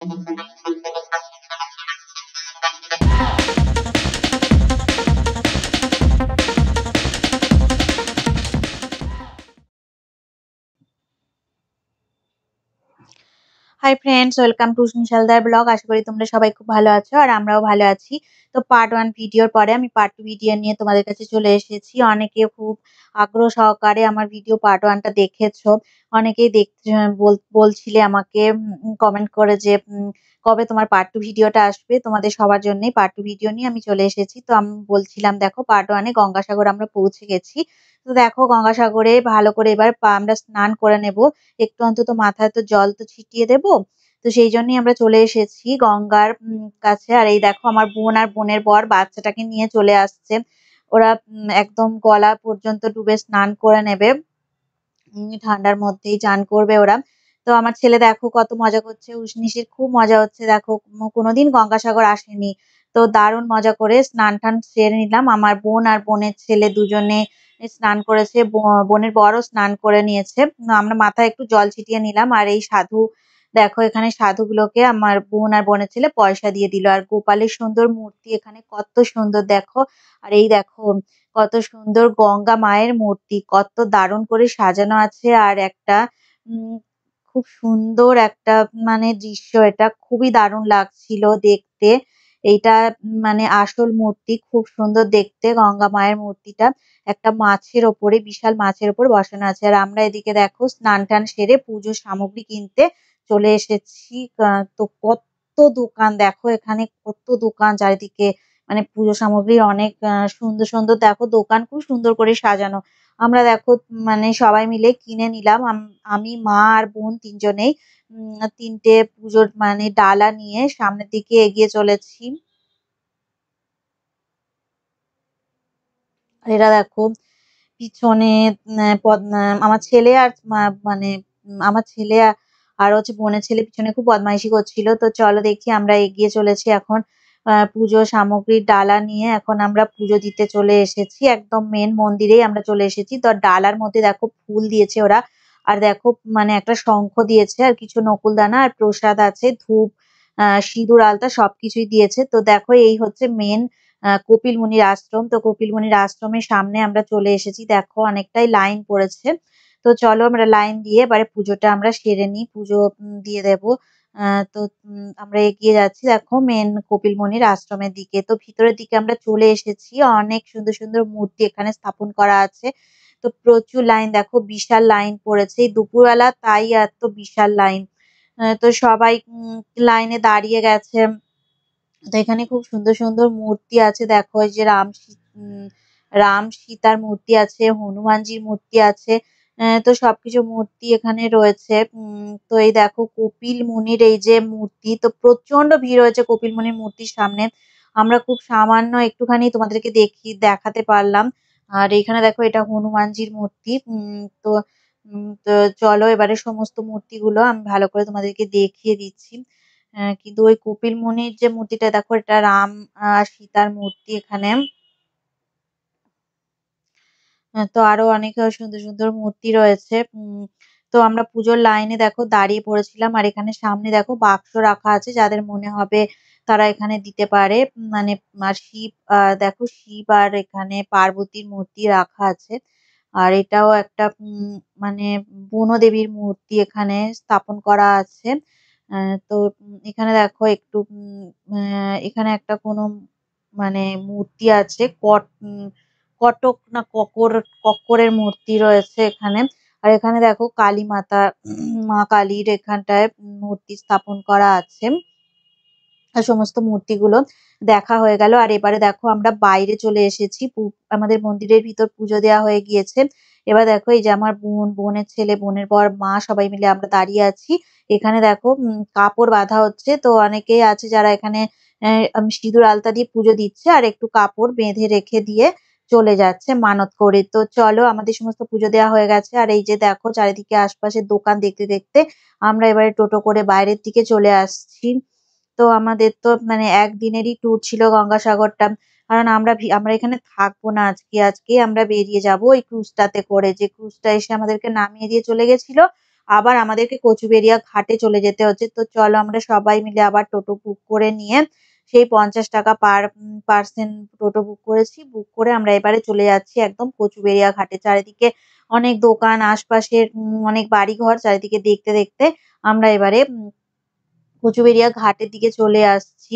High friends, welcome to নিশালদার blog. আশা করি তোমরা সবাই খুব ভালো আছো আর আমরাও ভালো আছি। তো পার্ট 1 ভিডিওর পরে আমি পার্ট 2 ভিডিও নিয়ে তোমাদের কাছে চলে এসেছি। অনেকে খুব আগ্রহ সহকারে আমার ভিডিও পার্ট 1 টা দেখেছো। অনেকেই দেখতে বলছিলে আমাকে কমেন্ট করে যে কবে তোমার পার্ট 2 ভিডিওটা আসবে। তোমাদের সবার জন্যই পার্ট 2 ভিডিও নিয়ে আমি চলে এসেছি। তো আমি বলছিলাম দেখো পার্ট 1 এ গঙ্গাসাগর আমরা পৌঁছে গেছি। তো দেখো গঙ্গাসাগরে ভালো করে এবার আমরা স্নান করে নেব। একটু অন্তত মাথায় তো জল তো ছিটিয়ে দেব। তো সেই জন্যই আমরা চলে এসেছি গঙ্গার কাছে। আর এই দেখো আমার বোন আর বোনের বর বাচ্চাটাকে নিয়ে চলে আসছে। ওরা একদম গলা পর্যন্ত ডুবে স্নান করে নেবে। ঠান্ডার মধ্যেই চান করবে ওরা। তো আমার ছেলে দেখো কত মজা করছে। উশনিশির খুব মজা হচ্ছে দেখো। কোনোদিন গঙ্গাসাগর আসেনি। তো দারুণ মজা করে স্নান-টান সেরে নিলাম। আমার বোন আর বোনের ছেলে দুজনে স্নান করেছে। বোনের বরও স্নান করে নিয়েছে। আমরা মাথায় একটু জল ছিটিয়ে নিলাম। আর এই সাধু দেখো এখানে সাধুগুলোকে আমার বোন আর বোনের ছেলে পয়সা দিয়ে দিল। আর গোপালের সুন্দর মূর্তি এখানে কত সুন্দর দেখো। আর এই দেখো কত সুন্দর গঙ্গা মায়ের মূর্তি, কত দারুণ করে সাজানো আছে। আর একটা উম খুব সুন্দর একটা মানে দৃশ্য, এটা খুবই দারুণ লাগছিল দেখতে। এইটা মানে আসল মূর্তি, খুব সুন্দর দেখতে গঙ্গা মায়ের মূর্তিটা। একটা মাছের ওপরে, বিশাল মাছের ওপর বসানো আছে। আর আমরা এদিকে দেখো স্নান-টান সেরে পুজোর সামগ্রী কিনতে চলে এসেছি। তো কত দোকান দেখো, এখানে কত দোকান চারিদিকে। মানে পুজো সামগ্রীর অনেক সুন্দর সুন্দর দেখো দোকান, খুব সুন্দর করে সাজানো। আমরা দেখো মানে সবাই মিলে কিনে নিলাম। আমি, মা আর বোন তিনজনেই ৩টে পুজোর মানে ডালা নিয়ে সামনের দিকে এগিয়ে চলেছি। আর এরা দেখো পিছনে আমার ছেলে আর মানে আমার ছেলে আর হচ্ছে বোনের ছেলে পিছনে খুব বদমাইশি করছিল। তো চলো দেখি, আমরা এগিয়ে চলেছি এখন পুজো সামগ্রীর ডালা নিয়ে। এখন আমরা পুজো দিতে চলে এসেছি, একদম মেন মন্দিরেই আমরা চলে এসেছি। তো ডালার মধ্যে দেখো ফুল দিয়েছে ওরা। আর দেখো মানে একটা শঙ্খ দিয়েছে আর কিছু নকুলদানা আর প্রসাদ আছে, ধূপ, সিঁদুর, আলতা সবকিছুই দিয়েছে। তো দেখো এই হচ্ছে মেন কপিল মুনির আশ্রম। তো কপিল মুনির আশ্রমের সামনে আমরা চলে এসেছি। দেখো অনেকটাই লাইন পড়েছে। তো চলো আমরা লাইন দিয়ে এবারে পুজোটা আমরা সেরে নিই, পুজো দিয়ে দেব। তো আমরা এগিয়ে যাচ্ছি দেখো মেন কপিল মুনির আশ্রমের দিকে। তো ভিতরের দিকে আমরা চলে এসেছি। অনেক সুন্দর সুন্দর মূর্তি এখানে স্থাপন করা আছে। তো প্রচুর লাইন দেখো, বিশাল লাইন পড়েছে এই দুপুরবেলা, তাই এত বিশাল লাইন। তো সবাই লাইনে দাঁড়িয়ে গেছে। তো এখানে খুব সুন্দর সুন্দর মূর্তি আছে দেখো। এই যে রাম সীতার মূর্তি আছে, হনুমানজির মূর্তি আছে। তো সবকিছু মূর্তি এখানে রয়েছে। তো এই দেখো কপিল মুনির এই যে মূর্তি, তো প্রচন্ড ভিড় হয়েছে কপিল মুনির মূর্তির সামনে। আমরা খুব সামান্য একটুখানি তোমাদেরকে দেখাতে পারলাম। আর এখানে দেখো এটা হনুমানজির মূর্তি। তো চলো এবারে সমস্ত মূর্তিগুলো আমি ভালো করে তোমাদেরকে দেখিয়ে দিচ্ছি। কিন্তু ওই কপিল মুনির যে মূর্তিটা দেখো, এটা রাম আর সীতার মূর্তি এখানে। তো আরো অনেক সুন্দর সুন্দর মূর্তি রয়েছে। তো আমরা পুজোর লাইনে দেখো দাঁড়িয়ে পড়েছিলাম। আর এখানে সামনে দেখো বাক্স রাখা আছে, যাদের মনে হবে তারা এখানে দিতে পারে। মানে আর শিব, দেখো শিব আর এখানে পার্বতীর মূর্তি রাখা আছে। আর এটাও একটা মানে বনদেবীর মূর্তি এখানে স্থাপন করা আছে। তো এখানে দেখো একটু এখানে একটা কোনো মানে মূর্তি আছে, কটক না কক্করের মূর্তি রয়েছে এখানে। আর এখানে দেখো কালী মাতা, মা কালীর এখানটায় মূর্তি স্থাপন করা আছে। আর সমস্ত মূর্তিগুলো দেখা হয়ে গেল। আর এবারে দেখো আমরা বাইরে চলে এসেছি। আমাদের মন্দিরের ভিতর পুজো দেওয়া হয়ে গিয়েছে। এবার দেখো এই যে আমার বোন, বোনের ছেলে, বোনের বর, মা সবাই মিলে আমরা দাঁড়িয়ে আছি। এখানে দেখো কাপড় বাঁধা হচ্ছে। তো অনেকেই আছে যারা এখানে সিঁদুর আলতা দিয়ে পুজো দিচ্ছে আর একটু কাপড় বেঁধে রেখে দিয়ে চলে যাচ্ছে মানত করে। তো চলো আমাদের সমস্ত পুজো দেওয়া হয়ে গেছে। আর এই যে দেখো চারিদিকে আশপাশের দোকান দেখতে দেখতে আমরা এবারে টোটো করে বাইরের দিকে চলে আসছি। তো আমাদের তো মানে একদিনেরই ট্যুর ছিল গঙ্গাসাগরটা। কারণ আমরা এখানে থাকবো না আজকে। আজকেই আমরা বেরিয়ে যাবো ওই ক্রুজটাতে করে, যে ক্রুজটা এসে আমাদেরকে নামিয়ে দিয়ে চলে গেছিল। আবার আমাদেরকে কচুবেড়িয়া ঘাটে চলে যেতে হচ্ছে। তো চলো আমরা সবাই মিলে আবার টোটো বুক করে নিয়ে সেই ৫০ টাকা পার পার্সন টোটো বুক করেছি। বুক করে আমরা এবারে চলে যাচ্ছি একদম কচুবেড়িয়া ঘাটে। চারিদিকে অনেক দোকান, আশপাশের অনেক বাড়িঘর চারিদিকে দেখতে দেখতে আমরা এবারে কচুবেড়িয়া ঘাটের দিকে চলে আসছি।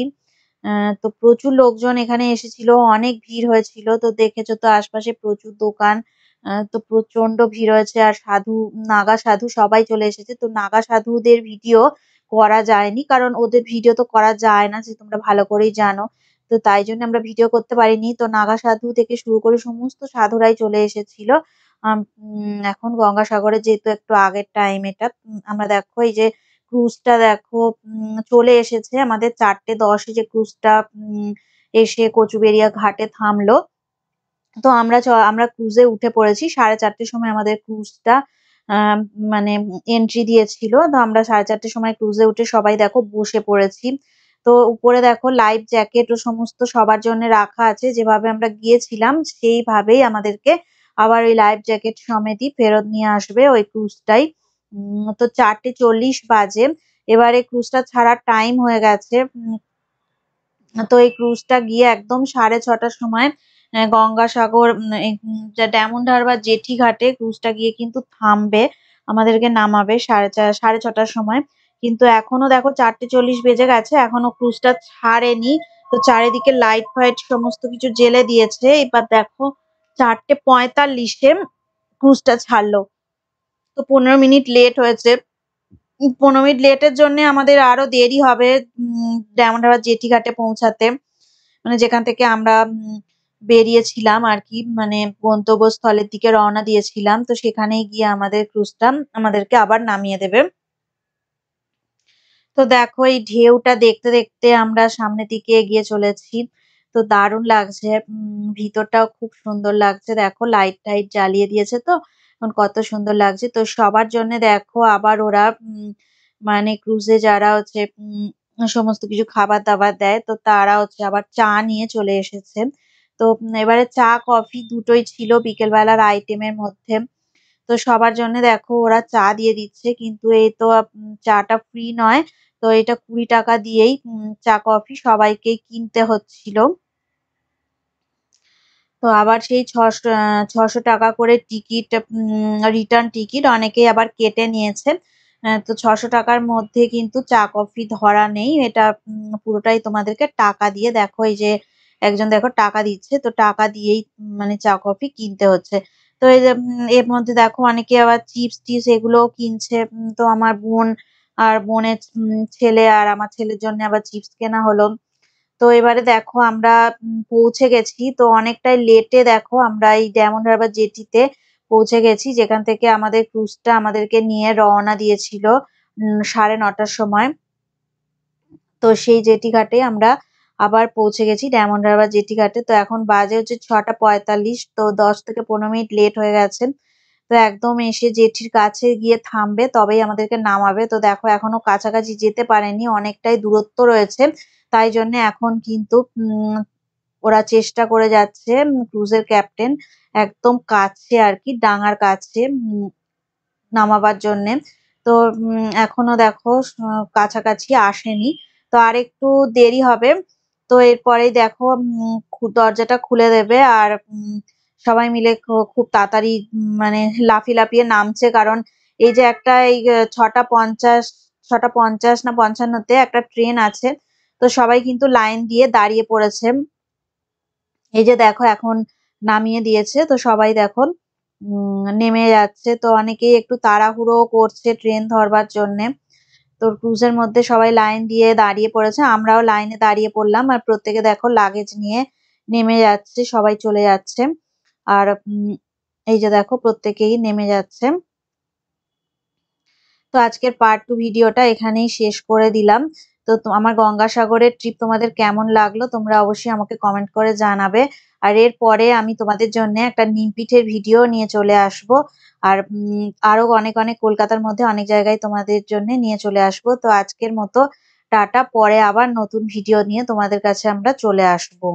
তো প্রচুর লোকজন এখানে এসেছিল, অনেক ভিড় হয়েছিল। তো দেখেছো তো আশপাশে প্রচুর দোকান। তো প্রচন্ড ভিড় হয়েছে আর নাগা সাধু সবাই চলে এসেছে। তো নাগা সাধুদের ভিডিও করা যায়নি কারণ ওদের ভিডিও তো করা যায় না, যে তোমরা ভালো করেই জানো। তো তাই জন্য আমরা ভিডিও করতে পারিনি। তো নাগা সাধু থেকে শুরু করে সমস্ত সাধুরাই চলে এসেছিল। এখন গঙ্গাসাগরে যেহেতু একটু আগের টাইম এটা, আমরা দেখো এই যে ক্রুজটা দেখো চলে এসেছে। আমাদের ৪:১০ যে ক্রুজটা এসে কচুবেড়িয়া ঘাটে থামলো। তো আমরা ক্রুজে উঠে পড়েছি। ৪:৩০ সময় আমাদের ক্রুজটা আহ মানে এন্ট্রি দিয়েছিল। তো আমরা ৪:৩০ সময় ক্রুজে উঠে সবাই দেখো বসে পড়েছি। তো উপরে দেখো লাইফ জ্যাকেট ও সমস্ত সবার জন্য রাখা আছে। যেভাবে আমরা গিয়েছিলাম সেইভাবেই আমাদেরকে আবার ওই লাইফ জ্যাকেট সমেতই ফেরত নিয়ে আসবে ওই ক্রুজটাই। তো ৪:৪০ বাজে। এবারে ক্রুজটা ছাড়ার টাইম হয়ে গেছে। তো এই ক্রুজটা গিয়ে একদম ৬:৩০ সময় গঙ্গাসাগর ডায়মন্ড হারবার জেটি ঘাটে ক্রুজটা গিয়ে কিন্তু থামবে, আমাদেরকে নামাবে ৬:৩০ সময়। কিন্তু এখনো দেখো ৪:৪০ বেজে গেছে, এখনো ক্রুজটা ছাড়েনি। তো চারিদিকে লাইট ফাইট সমস্ত কিছু জ্বেলে দিয়েছে। এবার দেখো ৪:৪৫-এ ক্রুজটা ছাড়লো। তো ১৫ মিনিট লেট হয়েছে। ১৫ মিনিট লেটের জন্য আমাদের আরো দেরি হবে ডায়মন্ড হারবার জেটি ঘাটে পৌঁছাতে। মানে যেখান থেকে আমরা বেরিয়েছিলাম আর কি, মানে গন্তব্যস্থলের দিকে রওনা দিয়েছিলাম। তো সেখানেই গিয়ে আমাদের ক্রুজটা আমাদেরকে আবার নামিয়ে দেবে। তো দেখো এই ঢেউটা দেখতে দেখতে আমরা সামনের দিকে এগিয়ে চলেছি। তো দারুণ লাগছে। ভিতরটাও খুব সুন্দর লাগছে। দেখো লাইট টাইট জ্বালিয়ে দিয়েছে তো এখন কত সুন্দর লাগছে। তো সবার জন্য দেখো আবার ওরা মানে ক্রুজে যারা হচ্ছে সমস্ত কিছু খাবার দাবার দেয়, তো তারা হচ্ছে আবার চা নিয়ে চলে এসেছে। তো এবারে চা কফি দুটোই ছিল বিকেলবেলার আইটেমের মধ্যে। তো সবার জন্য দেখো ওরা চা দিয়ে দিচ্ছে, কিন্তু এই তো চাটা ফ্রি নয়। তো এটা ২০ টাকা দিয়েই চা কফি সবাইকেই কিনতে হচ্ছিল। তো আবার সেই ৬০০ টাকা করে টিকিট, রিটার্ন টিকিট অনেকেই আবার কেটে নিয়েছে। তো ৬০০ টাকার মধ্যে কিন্তু চা কফি ধরা নেই। এটা পুরোটাই তোমাদেরকে টাকা দিয়ে, দেখো এই যে একজন দেখো টাকা দিচ্ছে, তো টাকা দিয়েই মানে চা কফি কিনতে হচ্ছে। তো এই যে এর মধ্যে দেখো অনেকে আবার চিপস টিপস এগুলোও কিনছে। তো আমার বোন আর বোনের ছেলে আর আমার ছেলের জন্য আবার চিপস কেনা হলো। তো এবারে দেখো আমরা পৌঁছে গেছি। তো অনেকটাই লেটে দেখো আমরা এই ডায়মন্ড হারবার জেটিতে পৌঁছে গেছি, যেখান থেকে আমাদের ক্রুজটা আমাদেরকে নিয়ে রওনা দিয়েছিল ৯:৩০ সময়। তো সেই জেটি ঘাটে আমরা আবার পৌঁছে গেছি ডায়মন্ড হারবার জেটি ঘাটে। তো এখন বাজে হচ্ছে ৬:৪৫। তো ১০ থেকে ১৫ মিনিট লেট হয়ে গেছে। তো একদম এসে জেটির কাছে গিয়ে থামবে, তবেই আমাদেরকে নামাবে। তো দেখো এখনো কাছাকাছি যেতে পারেনি, অনেকটাই দূরত্ব রয়েছে। তাই জন্য এখন কিন্তু ওরা চেষ্টা করে যাচ্ছে, ক্রুজের ক্যাপ্টেন একদম কাছে আর কি, ডাঙার কাছে নামাবার জন্যে। তো এখনো দেখো কাছাকাছি আসেনি। তো আরেকটু দেরি হবে। তো এরপরেই দেখো দরজাটা খুলে দেবে আর সবাই মিলে খুব তাড়াতাড়ি মানে লাফিয়ে লাফিয়ে নামছে। কারণ এই যে একটা এই ৬:৫০ না ৫৫-তে একটা ট্রেন আছে। তো সবাই কিন্তু লাইন দিয়ে দাঁড়িয়ে পড়েছে। এই যে দেখো এখন নামিয়ে দিয়েছে। তো সবাই দেখো নেমে যাচ্ছে। তো অনেকেই একটু তাড়াহুড়ো করছে ট্রেন ধরবার জন্যে। তো ক্রুজের মধ্যে সবাই লাইন দিয়ে দাঁড়িয়ে পড়েছে। আমরাও লাইনে দাঁড়িয়ে পড়লাম। আর প্রত্যেকে দেখো লাগেজ নিয়ে নেমে যাচ্ছে। সবাই চলে যাচ্ছে। আর এই যে দেখো প্রত্যেকেই নেমে যাচ্ছে। তো আজকের পার্ট 2 ভিডিওটা এখানেই শেষ করে দিলাম। তো আমার গঙ্গাসাগরের ট্রিপ তোমাদের কেমন লাগলো তোমরা অবশ্যই আমাকে কমেন্ট করে জানাবে। আর এরপরে আমি তোমাদের জন্য একটা নিম পিঠের ভিডিও নিয়ে চলে আসব। আর আরো অনেক অনেক কলকাতার মধ্যে অনেক জায়গায় তোমাদের জন্য নিয়ে চলে আসব। তো আজকের মতো টাটা, পরে আবার নতুন ভিডিও নিয়ে তোমাদের কাছে আমরা চলে আসবো।